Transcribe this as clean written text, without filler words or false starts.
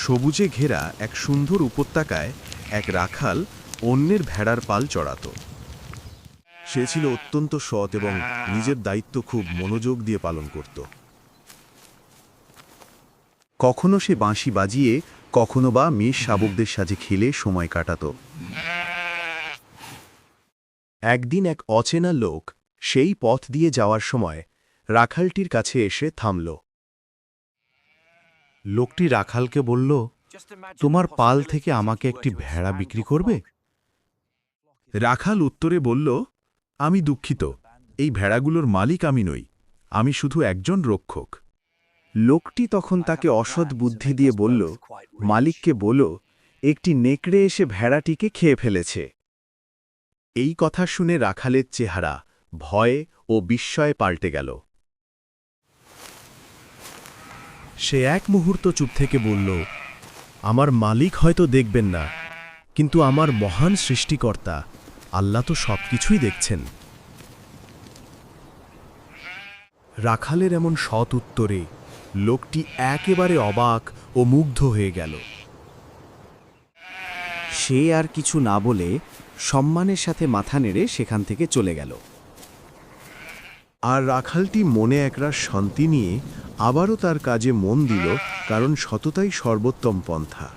সবুজে ঘেরা এক সুন্দর উপত্যকায় এক রাখাল অন্যের ভেড়ার পাল চড়াত। সে ছিল অত্যন্ত সৎ এবং নিজের দায়িত্ব খুব মনোযোগ দিয়ে পালন করত। কখনো সে বাঁশি বাজিয়ে, কখনো বা মেষ শাবকদের সাথে খেলে সময় কাটাত। একদিন এক অচেনা লোক সেই পথ দিয়ে যাওয়ার সময় রাখালটির কাছে এসে থামল। লোকটি রাখালকে বলল, তোমার পাল থেকে আমাকে একটি ভেড়া বিক্রি করবে? রাখাল উত্তরে বলল, আমি দুঃখিত, এই ভেড়াগুলোর মালিক আমি নই, আমি শুধু একজন রক্ষক। লোকটি তখন তাকে অসৎ বুদ্ধি দিয়ে বলল, মালিককে বলো, একটি নেকড়ে এসে ভেড়াটিকে খেয়ে ফেলেছে। এই কথা শুনে রাখালের চেহারা ভয়ে ও বিস্ময়ে পাল্টে গেল। সে এক মুহূর্ত চুপ থেকে বলল, আমার মালিক হয়তো দেখবেন না, কিন্তু আমার মহান সৃষ্টিকর্তা আল্লাহ তো সবকিছুই দেখছেন। রাখালের এমন সৎ উত্তরে লোকটি একেবারে অবাক ও মুগ্ধ হয়ে গেল। সে আর কিছু না বলে সম্মানের সাথে মাথা নেড়ে সেখান থেকে চলে গেল। আর রাখালটি মনে একরাশ শান্তি নিয়ে আবারও তার কাজে মন দিল, কারণ সততাই সর্বোত্তম পন্থা।